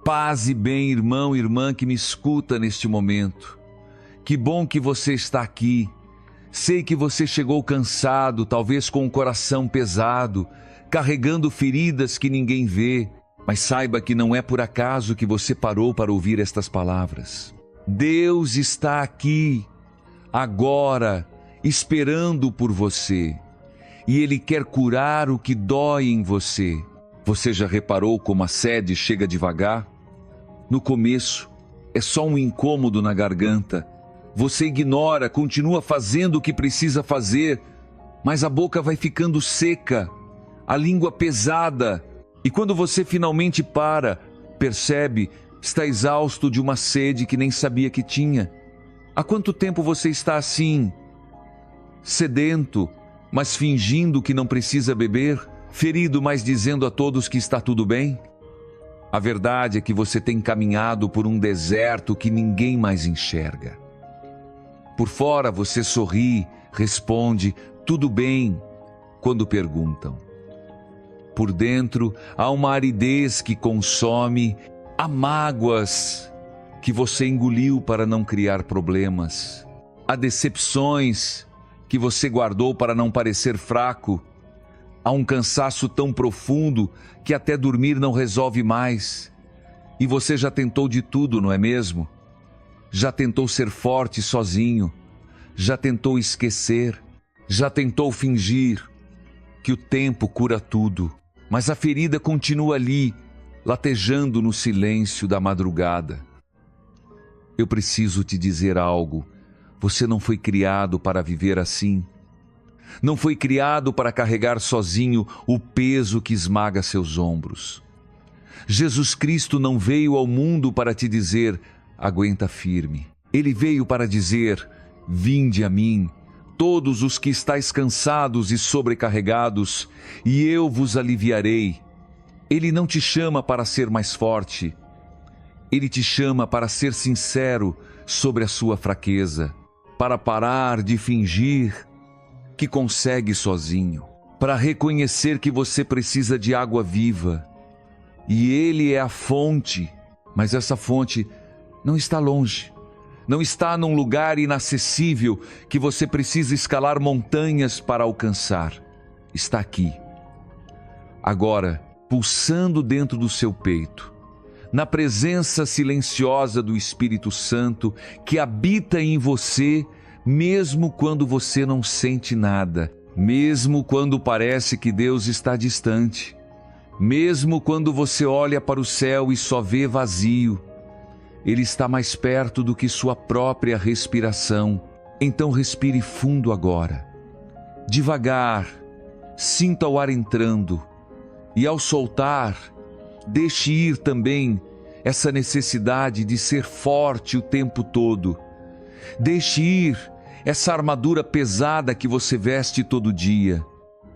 Paz e bem, irmão e irmã que me escuta neste momento. Que bom que você está aqui. Sei que você chegou cansado, talvez com o coração pesado, carregando feridas que ninguém vê, mas saiba que não é por acaso que você parou para ouvir estas palavras. Deus está aqui, agora, esperando por você. E Ele quer curar o que dói em você. Você já reparou como a sede chega devagar? No começo, é só um incômodo na garganta. Você ignora, continua fazendo o que precisa fazer, mas a boca vai ficando seca, a língua pesada. E quando você finalmente para, percebe, está exausto de uma sede que nem sabia que tinha. Há quanto tempo você está assim? Sedento, mas fingindo que não precisa beber? Ferido, mas dizendo a todos que está tudo bem? A verdade é que você tem caminhado por um deserto que ninguém mais enxerga. Por fora você sorri, responde, tudo bem, quando perguntam. Por dentro há uma aridez que consome, há mágoas que você engoliu para não criar problemas, há decepções que você guardou para não parecer fraco, há um cansaço tão profundo que até dormir não resolve mais. E você já tentou de tudo, não é mesmo? Já tentou ser forte sozinho, já tentou esquecer, já tentou fingir que o tempo cura tudo, mas a ferida continua ali, latejando no silêncio da madrugada. Eu preciso te dizer algo, você não foi criado para viver assim. Não foi criado para carregar sozinho o peso que esmaga seus ombros. Jesus Cristo não veio ao mundo para te dizer, aguenta firme. Ele veio para dizer, vinde a mim, todos os que estáis cansados e sobrecarregados, e eu vos aliviarei. Ele não te chama para ser mais forte. Ele te chama para ser sincero sobre a sua fraqueza, para parar de fingir que consegue sozinho, para reconhecer que você precisa de água viva. E Ele é a fonte, mas essa fonte não está longe, não está num lugar inacessível que você precisa escalar montanhas para alcançar. Está aqui, agora, pulsando dentro do seu peito, na presença silenciosa do Espírito Santo que habita em você, mesmo quando você não sente nada, mesmo quando parece que Deus está distante, mesmo quando você olha para o céu e só vê vazio, Ele está mais perto do que sua própria respiração. Então respire fundo agora, devagar, sinta o ar entrando, e ao soltar, deixe ir também essa necessidade de ser forte o tempo todo. Deixe ir essa armadura pesada que você veste todo dia.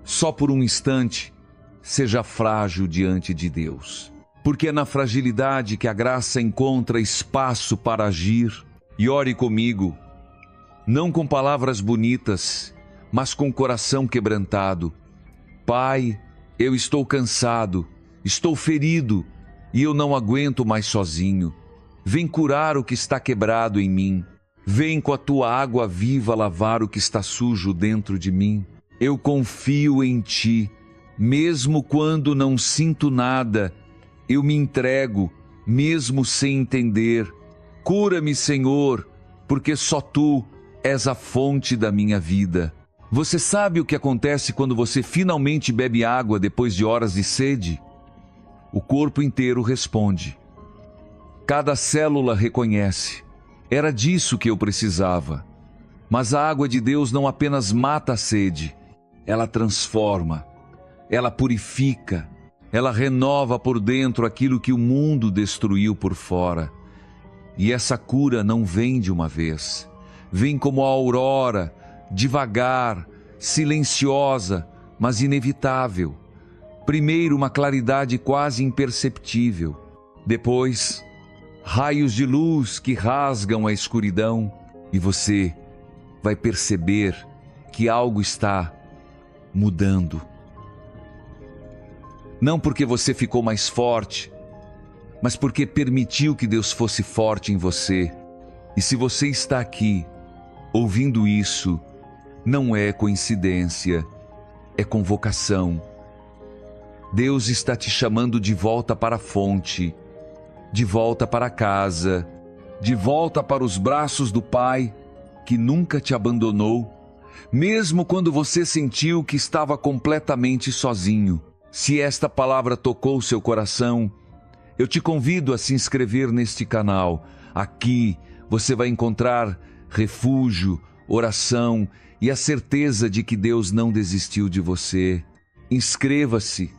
Só por um instante, seja frágil diante de Deus. Porque é na fragilidade que a graça encontra espaço para agir. E ore comigo, não com palavras bonitas, mas com o coração quebrantado. Pai, eu estou cansado, estou ferido e eu não aguento mais sozinho. Vem curar o que está quebrado em mim. Vem com a tua água viva lavar o que está sujo dentro de mim. Eu confio em ti, mesmo quando não sinto nada. Eu me entrego, mesmo sem entender. Cura-me, Senhor, porque só tu és a fonte da minha vida. Você sabe o que acontece quando você finalmente bebe água depois de horas de sede? O corpo inteiro responde. Cada célula reconhece. Era disso que eu precisava. Mas a água de Deus não apenas mata a sede, ela transforma, ela purifica, ela renova por dentro aquilo que o mundo destruiu por fora. E essa cura não vem de uma vez, vem como a aurora, devagar, silenciosa, mas inevitável. Primeiro uma claridade quase imperceptível, depois raios de luz que rasgam a escuridão, e você vai perceber que algo está mudando. Não porque você ficou mais forte, mas porque permitiu que Deus fosse forte em você. E se você está aqui, ouvindo isso, não é coincidência, é convocação. Deus está te chamando de volta para a fonte, de volta para casa, de volta para os braços do Pai, que nunca te abandonou, mesmo quando você sentiu que estava completamente sozinho. Se esta palavra tocou seu coração, eu te convido a se inscrever neste canal. Aqui você vai encontrar refúgio, oração e a certeza de que Deus não desistiu de você. Inscreva-se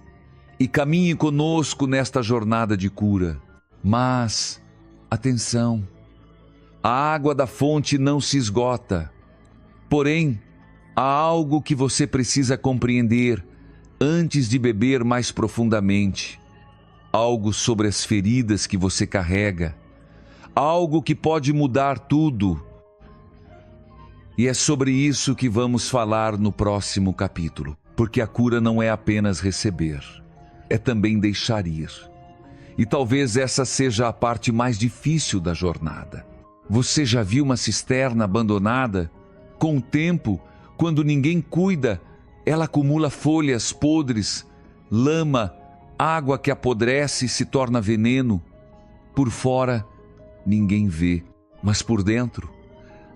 e caminhe conosco nesta jornada de cura. Mas, atenção, a água da fonte não se esgota. Porém, há algo que você precisa compreender antes de beber mais profundamente. Algo sobre as feridas que você carrega. Algo que pode mudar tudo. E é sobre isso que vamos falar no próximo capítulo. Porque a cura não é apenas receber, é também deixar ir. E talvez essa seja a parte mais difícil da jornada. Você já viu uma cisterna abandonada? Com o tempo, quando ninguém cuida, ela acumula folhas podres, lama, água que apodrece e se torna veneno. Por fora, ninguém vê, mas por dentro,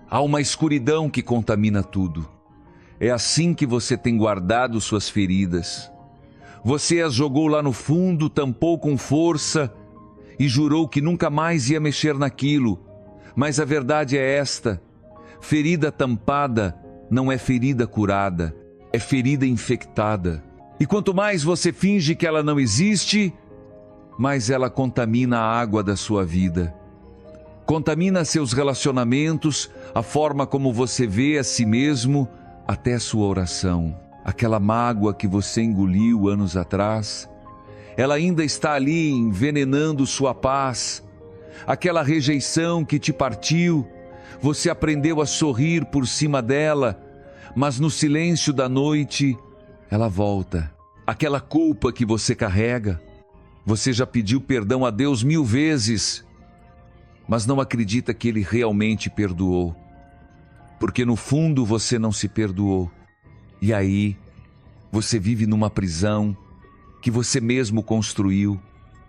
há uma escuridão que contamina tudo. É assim que você tem guardado suas feridas. Você as jogou lá no fundo, tampou com força e jurou que nunca mais ia mexer naquilo. Mas a verdade é esta: ferida tampada não é ferida curada, é ferida infectada. E quanto mais você finge que ela não existe, mais ela contamina a água da sua vida. Contamina seus relacionamentos, a forma como você vê a si mesmo, até sua oração. Aquela mágoa que você engoliu anos atrás, ela ainda está ali envenenando sua paz. Aquela rejeição que te partiu, você aprendeu a sorrir por cima dela, mas no silêncio da noite, ela volta. Aquela culpa que você carrega, você já pediu perdão a Deus 1000 vezes, mas não acredita que Ele realmente perdoou. Porque no fundo você não se perdoou. E aí, você vive numa prisão que você mesmo construiu,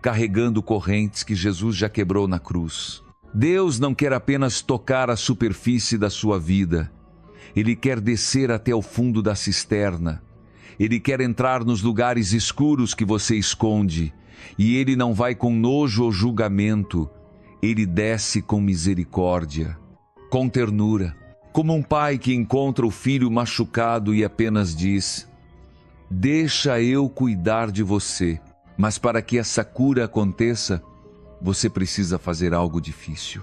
carregando correntes que Jesus já quebrou na cruz. Deus não quer apenas tocar a superfície da sua vida. Ele quer descer até o fundo da cisterna. Ele quer entrar nos lugares escuros que você esconde. E Ele não vai com nojo ou julgamento. Ele desce com misericórdia, com ternura. Como um pai que encontra o filho machucado e apenas diz: deixa eu cuidar de você. Mas para que essa cura aconteça, você precisa fazer algo difícil.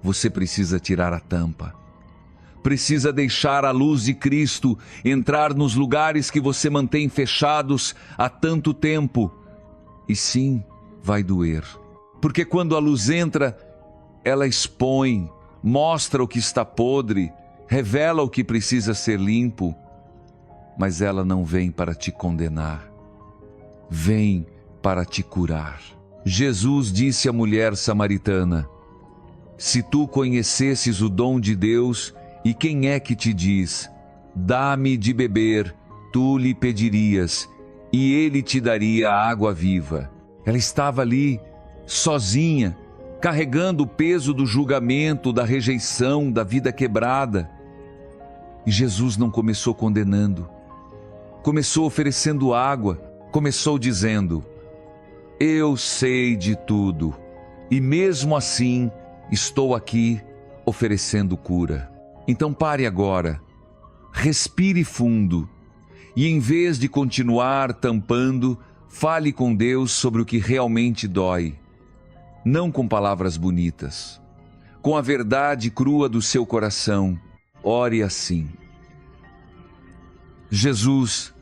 Você precisa tirar a tampa. Precisa deixar a luz de Cristo entrar nos lugares que você mantém fechados há tanto tempo. E sim, vai doer. Porque quando a luz entra, ela expõe, mostra o que está podre, revela o que precisa ser limpo, mas ela não vem para te condenar, vem para te curar. Jesus disse à mulher samaritana: se tu conhecesses o dom de Deus e quem é que te diz, dá-me de beber, tu lhe pedirias e ele te daria a água viva. Ela estava ali, sozinha, carregando o peso do julgamento, da rejeição, da vida quebrada. E Jesus não começou condenando. Começou oferecendo água. Começou dizendo: eu sei de tudo. E mesmo assim, estou aqui oferecendo cura. Então pare agora. Respire fundo. E em vez de continuar tampando, fale com Deus sobre o que realmente dói. Não com palavras bonitas, com a verdade crua do seu coração. Ore assim: Jesus,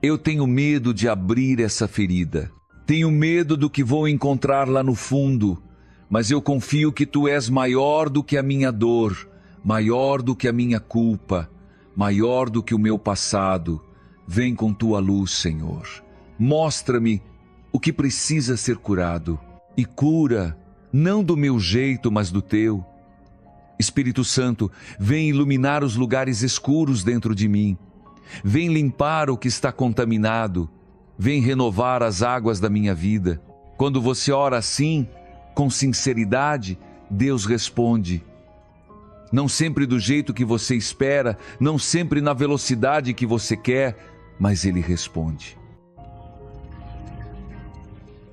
eu tenho medo de abrir essa ferida. Tenho medo do que vou encontrar lá no fundo, mas eu confio que Tu és maior do que a minha dor, maior do que a minha culpa, maior do que o meu passado. Vem com Tua luz, Senhor. Mostra-me o que precisa ser curado. E cura, não do meu jeito, mas do teu. Espírito Santo, vem iluminar os lugares escuros dentro de mim. Vem limpar o que está contaminado. Vem renovar as águas da minha vida. Quando você ora assim, com sinceridade, Deus responde. Não sempre do jeito que você espera, não sempre na velocidade que você quer, mas Ele responde.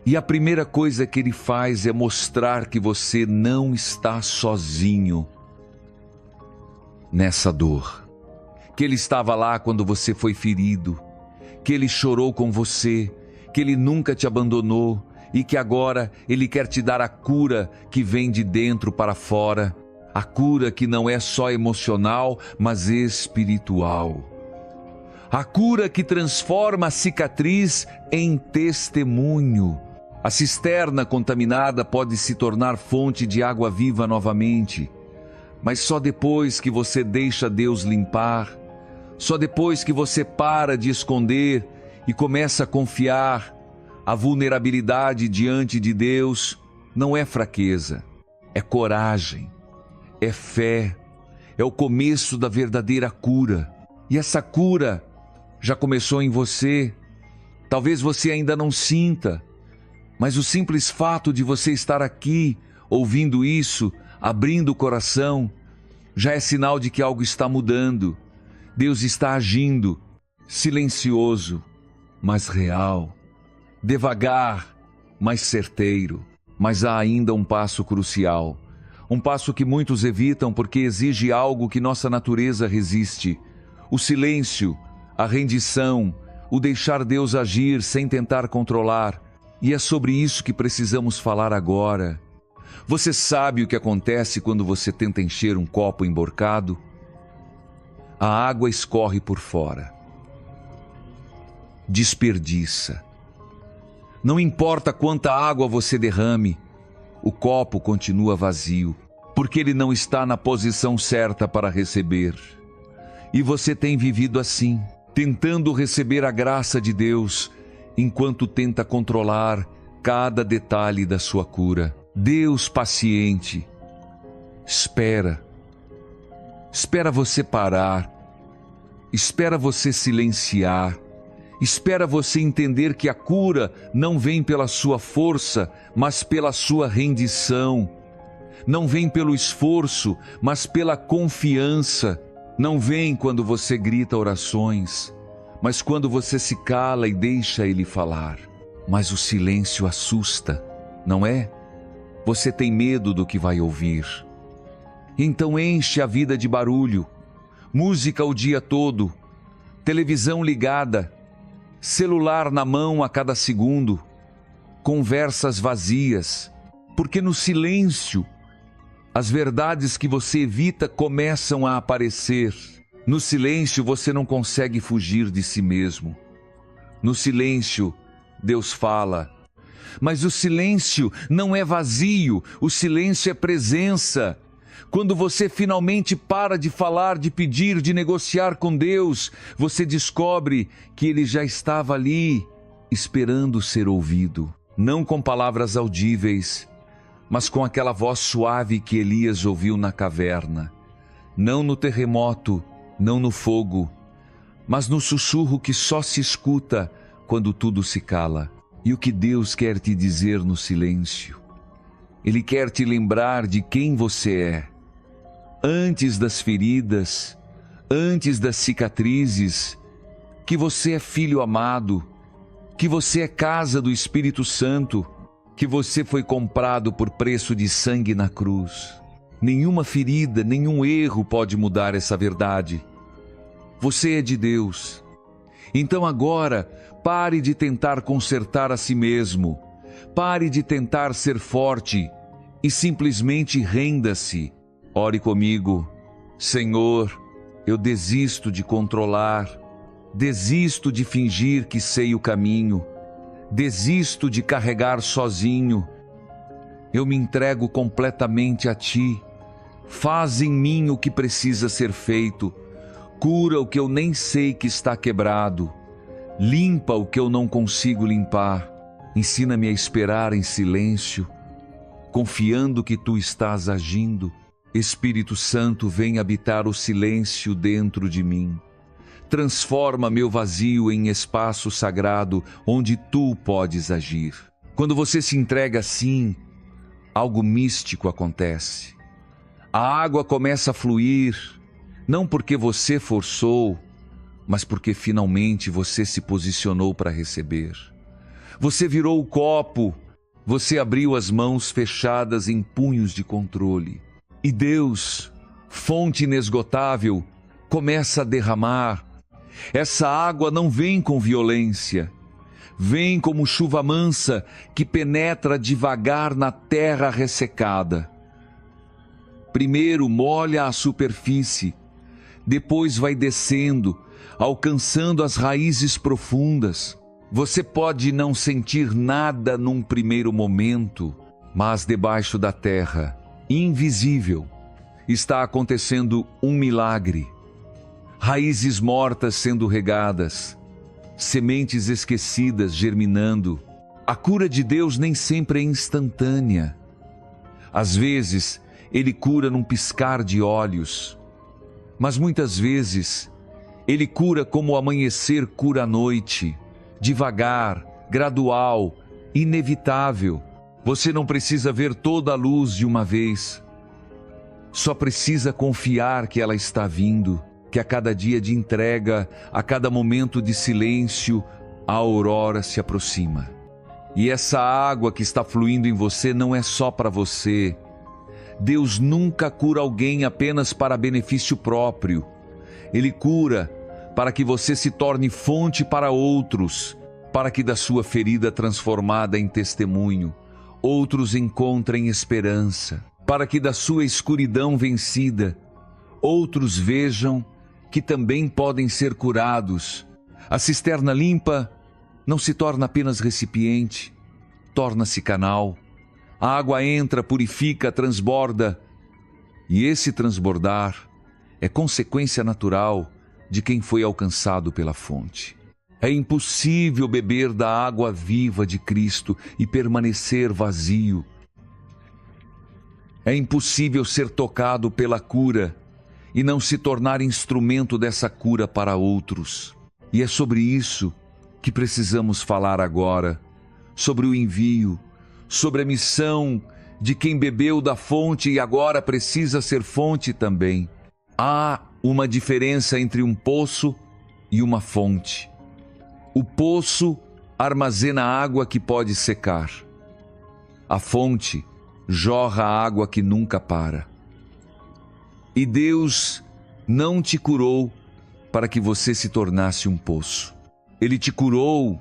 E a primeira coisa que Ele faz é mostrar que você não está sozinho nessa dor. Que Ele estava lá quando você foi ferido, que Ele chorou com você, que Ele nunca te abandonou e que agora Ele quer te dar a cura que vem de dentro para fora, a cura que não é só emocional, mas espiritual. A cura que transforma a cicatriz em testemunho. A cisterna contaminada pode se tornar fonte de água viva novamente, mas só depois que você deixa Deus limpar, só depois que você para de esconder e começa a confiar. A vulnerabilidade diante de Deus não é fraqueza, é coragem, é fé, é o começo da verdadeira cura. E essa cura já começou em você. Talvez você ainda não sinta, mas o simples fato de você estar aqui, ouvindo isso, abrindo o coração, já é sinal de que algo está mudando. Deus está agindo, silencioso, mas real, devagar, mas certeiro. Mas há ainda um passo crucial, um passo que muitos evitam porque exige algo que nossa natureza resiste: o silêncio, a rendição, o deixar Deus agir sem tentar controlar. E é sobre isso que precisamos falar agora. Você sabe o que acontece quando você tenta encher um copo emborcado? A água escorre por fora. Desperdiça. Não importa quanta água você derrame, o copo continua vazio, porque ele não está na posição certa para receber. E você tem vivido assim, tentando receber a graça de Deus, enquanto tenta controlar cada detalhe da sua cura. Deus paciente, espera você parar, espera você silenciar, espera você entender que a cura não vem pela sua força, mas pela sua rendição, não vem pelo esforço, mas pela confiança, não vem quando você grita orações, mas quando você se cala e deixa Ele falar. Mas o silêncio assusta, não é? Você tem medo do que vai ouvir. Então enche a vida de barulho, música o dia todo, televisão ligada, celular na mão a cada segundo, conversas vazias, porque no silêncio as verdades que você evita começam a aparecer. No silêncio você não consegue fugir de si mesmo. No silêncio Deus fala. Mas o silêncio não é vazio, o silêncio é presença. Quando você finalmente para de falar, de pedir, de negociar com Deus, você descobre que Ele já estava ali, esperando ser ouvido. Não com palavras audíveis, mas com aquela voz suave que Elias ouviu na caverna. Não no terremoto, não no fogo, mas no sussurro que só se escuta quando tudo se cala. E o que Deus quer te dizer no silêncio? Ele quer te lembrar de quem você é. Antes das feridas, antes das cicatrizes, que você é filho amado, que você é casa do Espírito Santo, que você foi comprado por preço de sangue na cruz. Nenhuma ferida, nenhum erro pode mudar essa verdade. Você é de Deus. Então agora, pare de tentar consertar a si mesmo. Pare de tentar ser forte e simplesmente renda-se. Ore comigo. Senhor, eu desisto de controlar, desisto de fingir que sei o caminho, desisto de carregar sozinho. Eu me entrego completamente a Ti. Faz em mim o que precisa ser feito. Cura o que eu nem sei que está quebrado. Limpa o que eu não consigo limpar. Ensina-me a esperar em silêncio, confiando que Tu estás agindo. Espírito Santo, vem habitar o silêncio dentro de mim. Transforma meu vazio em espaço sagrado onde Tu podes agir. Quando você se entrega assim, algo místico acontece. A água começa a fluir, não porque você forçou, mas porque finalmente você se posicionou para receber. Você virou o copo, você abriu as mãos fechadas em punhos de controle. E Deus, fonte inesgotável, começa a derramar. Essa água não vem com violência. Vem como chuva mansa que penetra devagar na terra ressecada. Primeiro molha a superfície, depois vai descendo, alcançando as raízes profundas. Você pode não sentir nada num primeiro momento, mas debaixo da terra, invisível, está acontecendo um milagre. Raízes mortas sendo regadas, sementes esquecidas germinando. A cura de Deus nem sempre é instantânea. Às vezes, Ele cura num piscar de olhos, mas muitas vezes, Ele cura como o amanhecer cura a noite, devagar, gradual, inevitável. Você não precisa ver toda a luz de uma vez. Só precisa confiar que ela está vindo, que a cada dia de entrega, a cada momento de silêncio, a aurora se aproxima. E essa água que está fluindo em você não é só para você. Deus nunca cura alguém apenas para benefício próprio. Ele cura para que você se torne fonte para outros, para que da sua ferida transformada em testemunho, outros encontrem esperança, para que da sua escuridão vencida, outros vejam que também podem ser curados. A cisterna limpa não se torna apenas recipiente, torna-se canal. A água entra, purifica, transborda. E esse transbordar é consequência natural de quem foi alcançado pela fonte. É impossível beber da água viva de Cristo e permanecer vazio. É impossível ser tocado pela cura e não se tornar instrumento dessa cura para outros. E é sobre isso que precisamos falar agora, sobre o envio, sobre a missão de quem bebeu da fonte e agora precisa ser fonte também. Há uma diferença entre um poço e uma fonte. O poço armazena água que pode secar. A fonte jorra água que nunca para. E Deus não te curou para que você se tornasse um poço. Ele te curou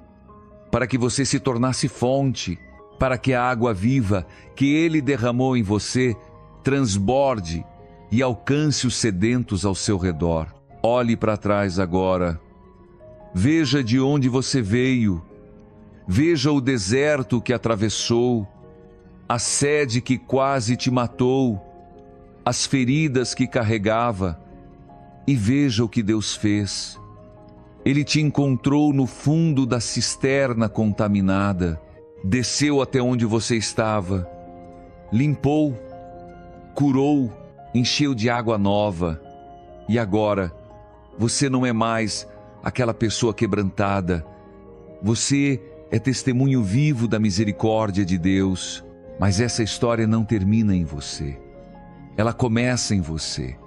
para que você se tornasse fonte, para que a água viva que Ele derramou em você transborde e alcance os sedentos ao seu redor. Olhe para trás agora. Veja de onde você veio. Veja o deserto que atravessou, a sede que quase te matou, as feridas que carregava, e veja o que Deus fez. Ele te encontrou no fundo da cisterna contaminada, desceu até onde você estava, limpou, curou, encheu de água nova, e agora você não é mais aquela pessoa quebrantada. Você é testemunho vivo da misericórdia de Deus. Mas essa história não termina em você. Ela começa em você.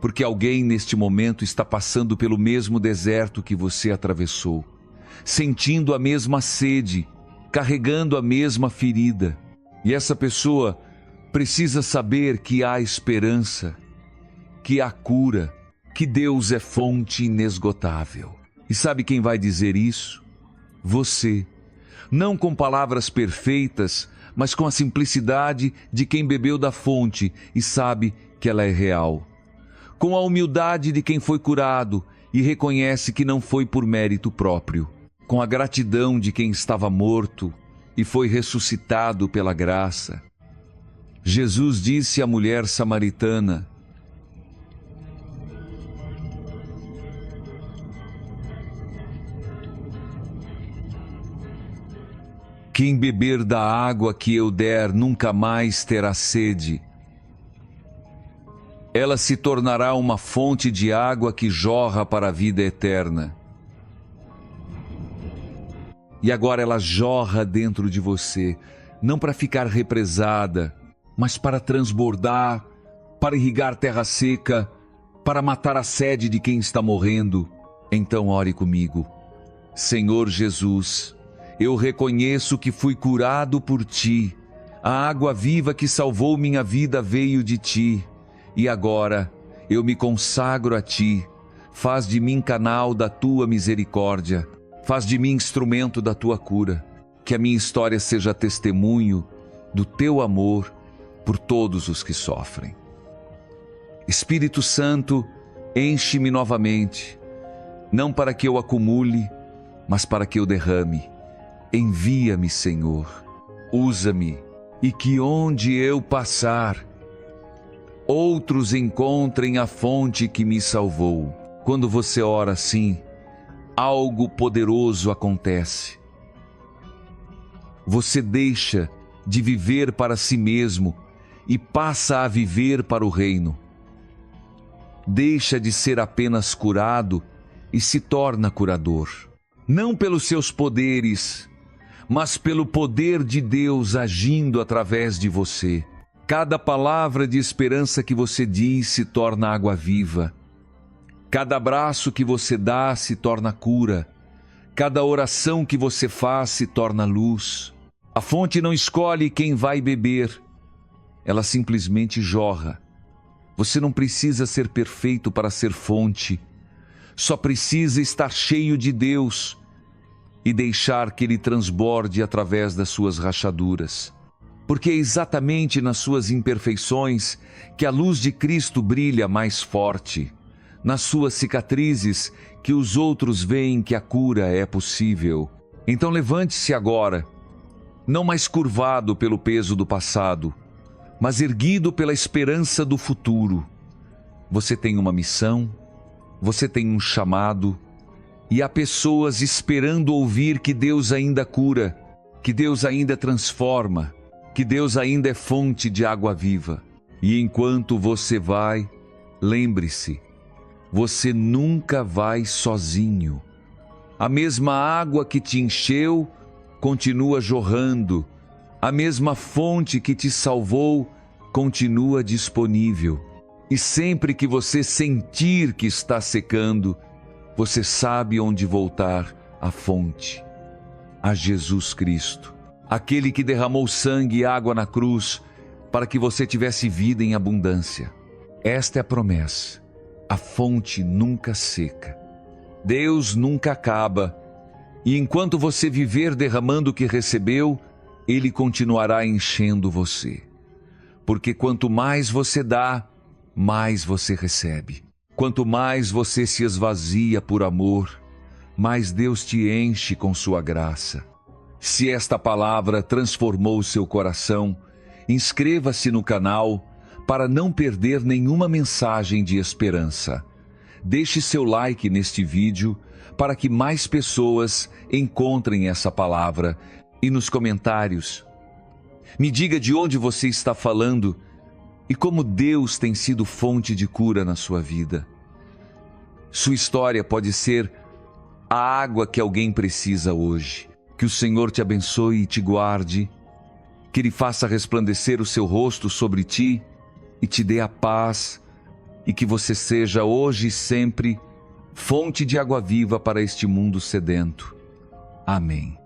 Porque alguém neste momento está passando pelo mesmo deserto que você atravessou, sentindo a mesma sede, carregando a mesma ferida. E essa pessoa precisa saber que há esperança, que há cura, que Deus é fonte inesgotável. E sabe quem vai dizer isso? Você. Não com palavras perfeitas, mas com a simplicidade de quem bebeu da fonte e sabe que ela é real. Com a humildade de quem foi curado e reconhece que não foi por mérito próprio. Com a gratidão de quem estava morto e foi ressuscitado pela graça. Jesus disse à mulher samaritana: Quem beber da água que eu der nunca mais terá sede. Ela se tornará uma fonte de água que jorra para a vida eterna. E agora ela jorra dentro de você, não para ficar represada, mas para transbordar, para irrigar terra seca, para matar a sede de quem está morrendo. Então ore comigo. Senhor Jesus, eu reconheço que fui curado por Ti. A água viva que salvou minha vida veio de Ti. E agora eu me consagro a Ti. Faz de mim canal da Tua misericórdia. Faz de mim instrumento da Tua cura. Que a minha história seja testemunho do Teu amor por todos os que sofrem. Espírito Santo, enche-me novamente, não para que eu acumule, mas para que eu derrame. Envia-me, Senhor, usa-me, e que onde eu passar, outros encontrem a fonte que me salvou. Quando você ora assim, algo poderoso acontece. Você deixa de viver para si mesmo e passa a viver para o reino. Deixa de ser apenas curado e se torna curador. Não pelos seus poderes, mas pelo poder de Deus agindo através de você. Cada palavra de esperança que você diz se torna água viva. Cada abraço que você dá se torna cura. Cada oração que você faz se torna luz. A fonte não escolhe quem vai beber. Ela simplesmente jorra. Você não precisa ser perfeito para ser fonte. Só precisa estar cheio de Deus e deixar que Ele transborde através das suas rachaduras. Porque é exatamente nas suas imperfeições que a luz de Cristo brilha mais forte. Nas suas cicatrizes que os outros veem que a cura é possível. Então levante-se agora, não mais curvado pelo peso do passado, mas erguido pela esperança do futuro. Você tem uma missão, você tem um chamado, e há pessoas esperando ouvir que Deus ainda cura, que Deus ainda transforma, que Deus ainda é fonte de água viva. E enquanto você vai, lembre-se, você nunca vai sozinho. A mesma água que te encheu continua jorrando. A mesma fonte que te salvou continua disponível. E sempre que você sentir que está secando, você sabe onde voltar à fonte, a Jesus Cristo, aquele que derramou sangue e água na cruz para que você tivesse vida em abundância. Esta é a promessa. A fonte nunca seca. Deus nunca acaba. E enquanto você viver derramando o que recebeu, Ele continuará enchendo você. Porque quanto mais você dá, mais você recebe. Quanto mais você se esvazia por amor, mais Deus te enche com sua graça. Se esta palavra transformou seu coração, inscreva-se no canal para não perder nenhuma mensagem de esperança. Deixe seu like neste vídeo para que mais pessoas encontrem essa palavra. E nos comentários, me diga de onde você está falando e como Deus tem sido fonte de cura na sua vida. Sua história pode ser a água que alguém precisa hoje. Que o Senhor te abençoe e te guarde, que Ele faça resplandecer o seu rosto sobre ti e te dê a paz, e que você seja hoje e sempre fonte de água viva para este mundo sedento. Amém.